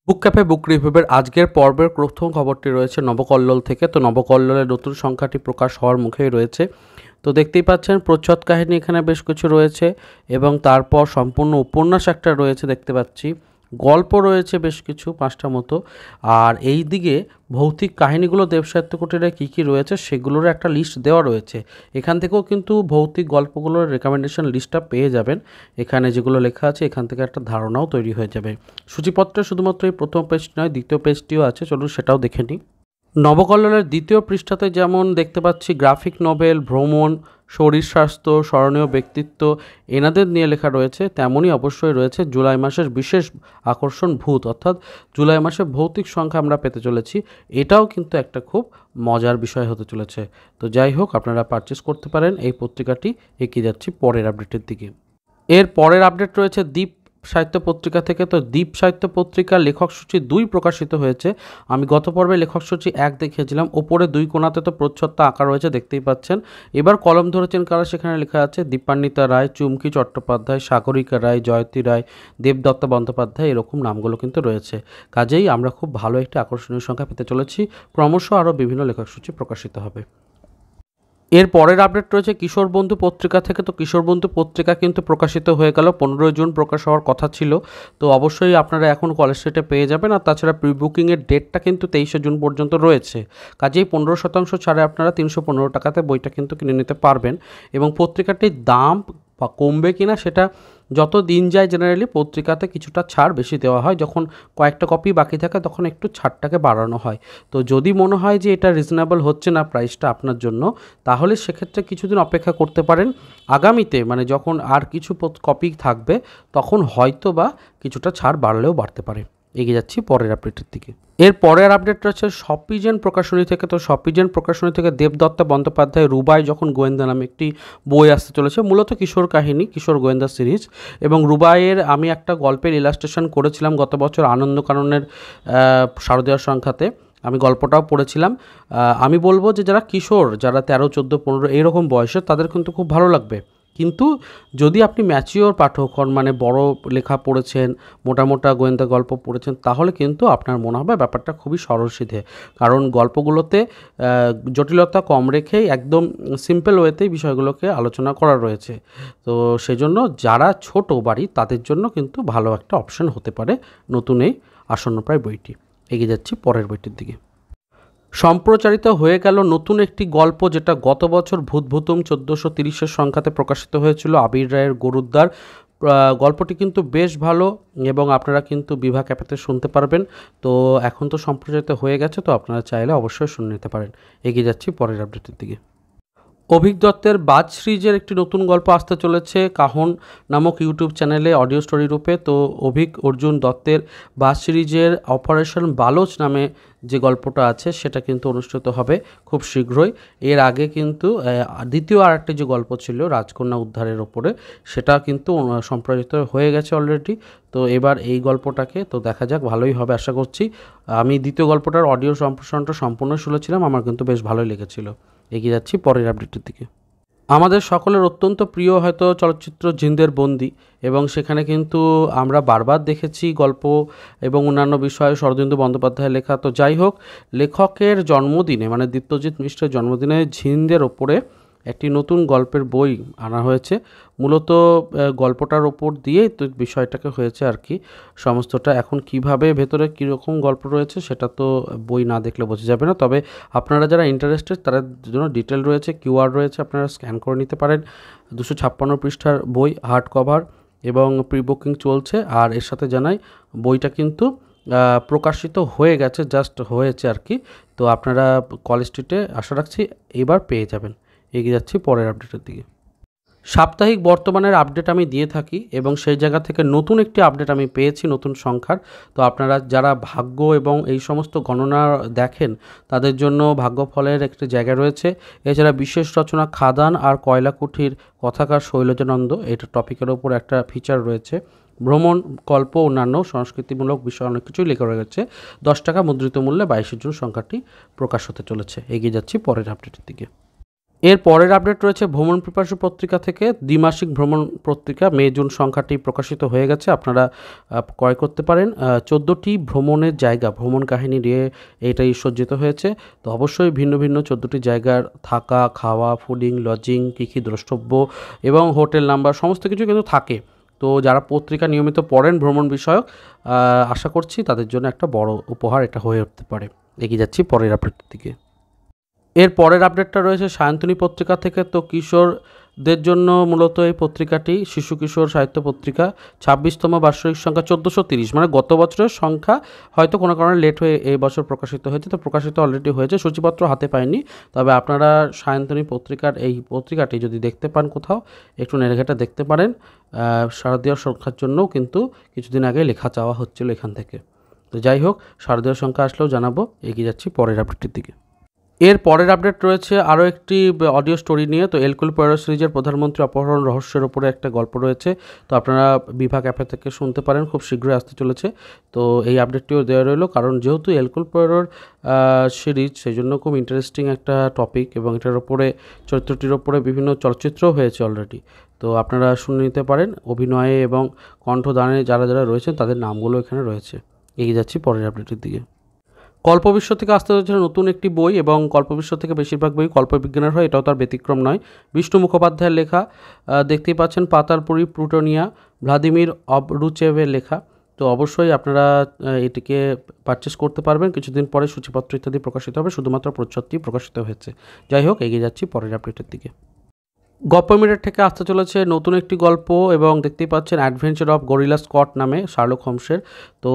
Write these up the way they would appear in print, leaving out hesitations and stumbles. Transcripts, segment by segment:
বুক cafe বুক রিভিউয়ের আজকের পর্বের প্রথম খবরটি রয়েছে নবকল্লোল থেকে। তো নবকল্লোলের নতুন সংখ্যাটি প্রকাশ হওয়ার মুখেই রয়েছে। তো দেখতেই পাচ্ছেন প্রচ্ছদ কাহিনী এখানে বেশ কিছু রয়েছে এবং তারপর সম্পূর্ণ উপন্যাস একটা রয়েছে দেখতে পাচ্ছি। গল্প রয়েছে বেশ কিছু 5টা মতো। আর এই দিকে ভৌতিক কাহিনীগুলো দেবসাহিত্য কুটিরে কী কী রয়েছে সেগুলোর একটা লিস্ট দেওয়া রয়েছে। এখান থেকেও কিন্তু ভৌতিক গল্পগুলোর রেকমেন্ডেশন লিস্টটা পেয়ে যাবেন। এখানে যেগুলো লেখা আছে এখান থেকে একটা ধারণাও তৈরি হয়ে যাবে। সূচিপত্রে শুধুমাত্র এই প্রথম পেজটি নয়, দ্বিতীয় পেজটিও আছে, চলুন সেটাও দেখে নিই। নবকল্লোলের দ্বিতীয় পৃষ্ঠাতে যেমন দেখতে পাচ্ছি গ্রাফিক নভেল, ভ্রমণ, শরীর স্বাস্থ্য, স্মরণীয় ব্যক্তিত্ব এনাদের নিয়ে লেখা রয়েছে, তেমনই অবশ্যই রয়েছে জুলাই মাসের বিশেষ আকর্ষণ ভূত, অর্থাৎ জুলাই মাসে ভৌতিক সংখ্যা আমরা পেতে চলেছি। এটাও কিন্তু একটা খুব মজার বিষয় হতে চলেছে। তো যাই হোক, আপনারা পারচেস করতে পারেন এই পত্রিকাটি। এগিয়ে যাচ্ছি পরের আপডেটের দিকে। এর পরের আপডেট রয়েছে দ্বীপ সাহিত্য পত্রিকা থেকে। তো দ্বীপ সাহিত্য পত্রিকার লেখক সূচি 2 প্রকাশিত হয়েছে। আমি গত পর্বে লেখক সূচি 1 দেখিয়েছিলাম। ওপরে 2 কোণাতে তো প্রচ্ছদটা আঁকা রয়েছে দেখতেই পাচ্ছেন। এবার কলম ধরেছেন কারা, সেখানে লেখা আছে দীপান্বিতা রায়, চুমকি চট্টোপাধ্যায়, সাগরিকা রায়, জয়তী রায়, দেবদত্ত বন্দ্যোপাধ্যায়, এরকম নামগুলো কিন্তু রয়েছে। কাজেই আমরা খুব ভালো একটি আকর্ষণীয় সংখ্যা পেতে চলেছি। ক্রমশ আরও বিভিন্ন লেখক সূচি প্রকাশিত হবে। এর পরের আপডেট রয়েছে কিশোর বন্ধু পত্রিকা থেকে। তো কিশোর বন্ধু পত্রিকা কিন্তু প্রকাশিত হয়ে গেল, 15 জুন প্রকাশ হওয়ার কথা ছিল। তো অবশ্যই আপনারা এখন কলেজ স্ট্রিটে পেয়ে যাবেন। আর তাছাড়া প্রি বুকিংয়ের ডেটটা কিন্তু 23শে জুন পর্যন্ত রয়েছে। কাজেই 15% ছাড়ে আপনারা 315 টাকাতে বইটা কিন্তু কিনে নিতে পারবেন। এবং পত্রিকাটির দাম বা কমবে কিনা সেটা যত দিন যায় জেনারেলি পত্রিকাতে কিছুটা ছাড় বেশি দেওয়া হয়, যখন কয়েকটা কপি বাকি থাকে তখন একটু ছাড়টাকে বাড়ানো হয়। তো যদি মনে হয় যে এটা রিজনেবল হচ্ছে না প্রাইসটা আপনার জন্য, তাহলে সেক্ষেত্রে কিছুদিন অপেক্ষা করতে পারেন। আগামীতে মানে যখন আর কিছু কপি থাকবে তখন হয়তো বা কিছুটা ছাড় বাড়লেও বাড়তে পারে। এগিয়ে যাচ্ছি পরের আপডেটের দিকে। এর পরের আপডেট রয়েছে শপিজেন প্রকাশনী থেকে। তো শপিজেন প্রকাশনী থেকে দেবদত্ত বন্দ্যোপাধ্যায় রুবাই যখন গোয়েন্দা নামে একটি বই আসতে চলেছে, মূলত কিশোর কাহিনী, কিশোর গোয়েন্দা সিরিজ। এবং রুবাইয়ের আমি একটা গল্পের ইলাস্ট্রেশন করেছিলাম গত বছর আনন্দকাননের শারদীয় সংখ্যাতে। আমি গল্পটাও পড়েছিলাম। আমি বলবো যে যারা কিশোর, যারা 13, 14, 15 এইরকম বয়সের, তাদের কিন্তু খুব ভালো লাগবে। কিন্তু যদি আপনি ম্যাচিওর পাঠক হন, মানে বড় লেখা পড়েছেন, মোটা মোটা গোয়েন্দা গল্প পড়েছেন, তাহলে কিন্তু আপনার মনে হবে ব্যাপারটা খুবই সরলসিধে। কারণ গল্পগুলোতে জটিলতা কম রেখেই একদম সিম্পল ওয়েতেই বিষয়গুলোকে আলোচনা করা রয়েছে। তো সেজন্য যারা ছোট বাড়ি তাদের জন্য কিন্তু ভালো একটা অপশন হতে পারে নতুন এই আসন্নপ্রায় বইটি। এগিয়ে যাচ্ছি পরের বইটির দিকে। সম্প্রচারিত হয়ে গেল নতুন একটি গল্প, যেটা গত বছর ভূতভূতম 1430 সংখ্যাতে প্রকাশিত হয়েছিল, আবির রায়ের গরুদ্দার। গল্পটি কিন্তু বেশ ভালো এবং আপনারা কিন্তু বিভাগ অ্যাপেতে শুনতে পারবেন। তো এখন তো সম্প্রচারিত হয়ে গেছে, তো আপনারা চাইলে অবশ্যই শুনে নিতে পারেন। এগিয়ে যাচ্ছি পরের আপডেটের দিকে। অভিক দত্তের বাজ সিরিজের একটি নতুন গল্প আসতে চলেছে কাহন নামক ইউটিউব চ্যানেলে অডিও স্টোরি রূপে। তো অভিক অর্জুন দত্তের বাজ সিরিজের অপারেশন বালোচ নামে যে গল্পটা আছে সেটা কিন্তু অনুষ্ঠিত হবে খুব শীঘ্রই। এর আগে কিন্তু দ্বিতীয় আর একটি যে গল্প ছিল রাজকন্যা উদ্ধারের ওপরে, সেটা কিন্তু সম্প্রচারিত হয়ে গেছে অলরেডি। তো এবার এই গল্পটাকে তো দেখা যাক, ভালোই হবে আশা করছি। আমি দ্বিতীয় গল্পটার অডিও সম্প্রসারণটা সম্পূর্ণ শুনেছিলাম, আমার কিন্তু বেশ ভালোই লেগেছিল। এগিয়ে যাচ্ছি পরের আপডেটের দিকে। আমাদের সকলের অত্যন্ত প্রিয় হয়তো চলচ্চিত্র জিন্দের বন্দি, এবং সেখানে কিন্তু আমরা বারবার দেখেছি গল্প এবং অন্যান্য বিষয়ে শরদিন্দু বন্দ্যোপাধ্যায়ের লেখা। তো যাই হোক, লেখকের জন্মদিনে মানে দীপ্তজিৎ মিশ্রের জন্মদিনে জিন্দের ওপরে একটি নতুন গল্পের বই আনা হয়েছে। মূলত গল্পটার ওপর দিয়েই তো বিষয়টাকে হয়েছে আর কি সমস্তটা। এখন কিভাবে ভেতরে কীরকম গল্প রয়েছে সেটা তো বই না দেখলে বোঝা যাবে না। তবে আপনারা যারা ইন্টারেস্টেড তাদের জন্য ডিটেল রয়েছে, কিউআর রয়েছে, আপনারা স্ক্যান করে নিতে পারেন। 256 পৃষ্ঠার বই, হার্ড কভার, এবং প্রি বুকিং চলছে। আর এর সাথে জানাই বইটা কিন্তু প্রকাশিত হয়ে গেছে, জাস্ট হয়েছে আর কি। তো আপনারা কলেজ স্ট্রিটে আশা রাখছি এবার পেয়ে যাবেন। এগিয়ে যাচ্ছি পরের আপডেটের দিকে। সাপ্তাহিক বর্তমানের আপডেট আমি দিয়ে থাকি এবং সেই জায়গা থেকে নতুন একটি আপডেট আমি পেয়েছি নতুন সংখ্যার। তো আপনারা যারা ভাগ্য এবং এই সমস্ত গণনা দেখেন তাদের জন্য ভাগ্যফলের একটি জায়গা রয়েছে। এছাড়া বিশেষ রচনা খাদান আর কয়লাকুঠির কথাকার শৈলজানন্দ, এটা টপিকের ওপর একটা ফিচার রয়েছে। ভ্রমণ, গল্প, অন্যান্য সংস্কৃতিমূলক বিষয় অনেক কিছুই লেখা রয়েছে। 10 টাকা মুদ্রিত মূল্যে 22শে জুন সংখ্যাটি প্রকাশ হতে চলেছে। এগিয়ে যাচ্ছি পরের আপডেটের দিকে। এর পরের আপডেট রয়েছে ভ্রমণ পিপাসু পত্রিকা থেকে দ্বিমাসিক ভ্রমণ পত্রিকা মে জুন সংখ্যাটি প্রকাশিত হয়ে গেছে, আপনারা ক্রয় করতে পারেন। 14টি ভ্রমণের জায়গা, ভ্রমণ কাহিনী নিয়ে এটাই সজ্জিত হয়েছে। তো অবশ্যই ভিন্ন ভিন্ন 14টি জায়গার থাকা, খাওয়া, ফুডিং, লজিং, কী কী দ্রষ্টব্য এবং হোটেল নাম্বার সমস্ত কিছু কিন্তু থাকে। তো যারা পত্রিকা নিয়মিত পড়েন ভ্রমণ বিষয়ক, আশা করছি তাদের জন্য একটা বড় উপহার এটা হয়ে উঠতে পারে। এগিয়ে যাচ্ছি পরের আপডেটের দিকে। এর পরের আপডেটটা রয়েছে সায়ন্তনী পত্রিকা থেকে। তো কিশোরদের জন্য মূলত এই পত্রিকাটি, শিশু কিশোর সাহিত্য পত্রিকা, 26তম বার্ষিক সংখ্যা 1430, মানে গত বছরের সংখ্যা হয়তো কোনো কারণে লেট হয়ে এই বছর প্রকাশিত হয়েছে। তো প্রকাশিত অলরেডি হয়েছে, সূচিপত্র হাতে পাইনি। তবে আপনারা সায়ন্তনী পত্রিকার এই পত্রিকাটি যদি দেখতে পান কোথাও, একটু নেড়েঘেটে দেখতে পারেন। শারদীয় সংখ্যার জন্যও কিন্তু কিছুদিন আগে লেখা চাওয়া হচ্ছিল এখান থেকে। তো যাই হোক, শারদীয় সংখ্যা আসলেও জানাবো। এগিয়ে যাচ্ছি পরের আপডেটের দিকে। এর পরের আপডেট রয়েছে আরও একটি অডিও স্টোরি নিয়ে। তো এলকুল পোয়ারো সিরিজের প্রধানমন্ত্রী অপহরণ রহস্যের ওপরে একটা গল্প রয়েছে। তো আপনারা বিভাগ অ্যাপে থেকে শুনতে পারেন, খুব শীঘ্রই আসতে চলেছে। তো এই আপডেটটিও দেওয়া রইল, কারণ যেহেতু এলকুল পোয়ারোর সিরিজ, সেই জন্য খুব ইন্টারেস্টিং একটা টপিক এবং এটার ওপরে, চরিত্রটির ওপরে বিভিন্ন চলচ্চিত্রও হয়েছে অলরেডি। তো আপনারা শুনে নিতে পারেন। অভিনয়ে এবং কণ্ঠদানে যারা যারা রয়েছেন তাদের নামগুলো এখানে রয়েছে। এগিয়ে যাচ্ছি পরের আপডেটের দিকে। কল্পবিশ্ব থেকে আসতে হচ্ছে নতুন একটি বই, এবং কল্পবিশ্ব থেকে বেশিরভাগ বই কল্পবিজ্ঞানের হয়, এটাও তার ব্যতিক্রম নয়। বিষ্ণু মুখোপাধ্যায়ের লেখা, দেখতেই পাচ্ছেন পাতালপুরি প্লুটোনিয়া, ভ্লাদিমির অবরুচেভের লেখা। তো অবশ্যই আপনারা এটিকে পারচেস করতে পারবেন। কিছুদিন পরে সূচিপত্র ইত্যাদি প্রকাশিত হবে, শুধুমাত্র প্রচ্ছদটি প্রকাশিত হয়েছে। যাই হোক, এগিয়ে যাচ্ছি পরের আপডেটের দিকে। গল্প মিটার থেকে আসতে চলেছে নতুন একটি গল্প, এবং দেখতেই পাচ্ছেন অ্যাডভেঞ্চার অফ গরিলা স্কট নামে শার্লক হোমসের। তো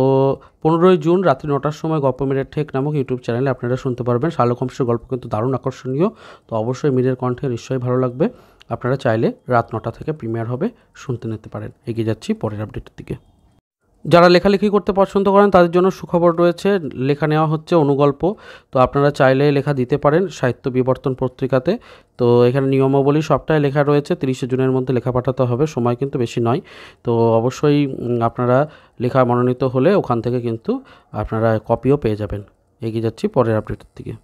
15ই জুন রাত্রি 9টার সময় গল্প মিটার ঠেক নামক ইউটিউব চ্যানেলে আপনারা শুনতে পারবেন। শার্লক হোমসের গল্প কিন্তু দারুণ আকর্ষণীয়। তো অবশ্যই মিরের কণ্ঠে নিশ্চয়ই ভালো লাগবে। আপনারা চাইলে রাত 9টা থেকে প্রিমিয়ার হবে, শুনতে নিতে পারেন। এগিয়ে যাচ্ছি পরের আপডেটের দিকে। যারা লেখালেখি করতে পছন্দ করেন তাদের জন্য সুখবর রয়েছে, লেখা নেওয়া হচ্ছে অনুগল্প। তো আপনারা চাইলে লেখা দিতে পারেন সাহিত্য বিবর্তন পত্রিকাতে। তো এখানে নিয়মাবলী সবটাই লেখা রয়েছে, 30শে জুনের মধ্যে লেখা পাঠাতে হবে, সময় কিন্তু বেশি নয়। তো অবশ্যই আপনারা লেখা মনোনীত হলে ওখান থেকে কিন্তু আপনারা কপিও পেয়ে যাবেন। এগিয়ে যাচ্ছি পরের আপডেটের দিকে।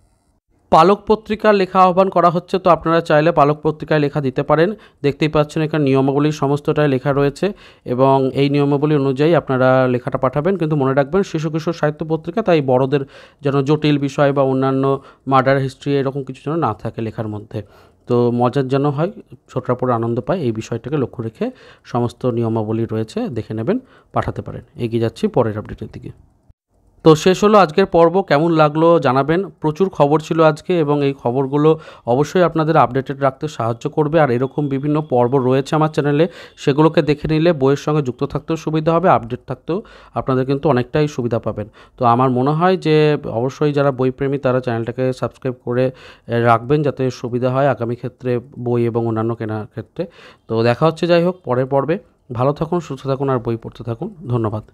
পালক পত্রিকার লেখা আহ্বান করা হচ্ছে। তো আপনারা চাইলে পালক পত্রিকায় লেখা দিতে পারেন। দেখতেই পাচ্ছেন এখানে নিয়মাবলী সমস্তটাই লেখা রয়েছে, এবং এই নিয়মাবলী অনুযায়ী আপনারা লেখাটা পাঠাবেন। কিন্তু মনে রাখবেন শিশু কিশোর সাহিত্য পত্রিকা, তাই বড়দের যেন জটিল বিষয় বা অন্যান্য মার্ডার হিস্ট্রি এরকম কিছু যেন না থাকে লেখার মধ্যে। তো মজার যেন হয়, ছোটরা পড়ে আনন্দ পায়, এই বিষয়টাকে লক্ষ্য রেখে সমস্ত নিয়মাবলী রয়েছে, দেখে নেবেন, পাঠাতে পারেন। এগিয়ে যাচ্ছি পরের আপডেটের দিকে। তো শেষ হলো আজকের পর্ব, কেমন লাগলো জানাবেন। প্রচুর খবর ছিল আজকে, এবং এই খবরগুলো অবশ্যই আপনাদের আপডেটেড রাখতে সাহায্য করবে। আর এরকম বিভিন্ন পর্ব রয়েছে আমার চ্যানেলে, সেগুলোকে দেখে নিলে বইয়ের সঙ্গে যুক্ত থাকতেও সুবিধা হবে, আপডেট থাকতেও আপনাদের কিন্তু অনেকটাই সুবিধা পাবেন। তো আমার মনে হয় যে অবশ্যই যারা বইপ্রেমী তারা চ্যানেলটাকে সাবস্ক্রাইব করে রাখবেন, যাতে সুবিধা হয় আগামী ক্ষেত্রে বই এবং অন্যান্য কেনার ক্ষেত্রে। তো দেখা হচ্ছে যাই হোক পরের পর্বে। ভালো থাকুন, সুস্থ থাকুন, আর বই পড়তে থাকুন। ধন্যবাদ।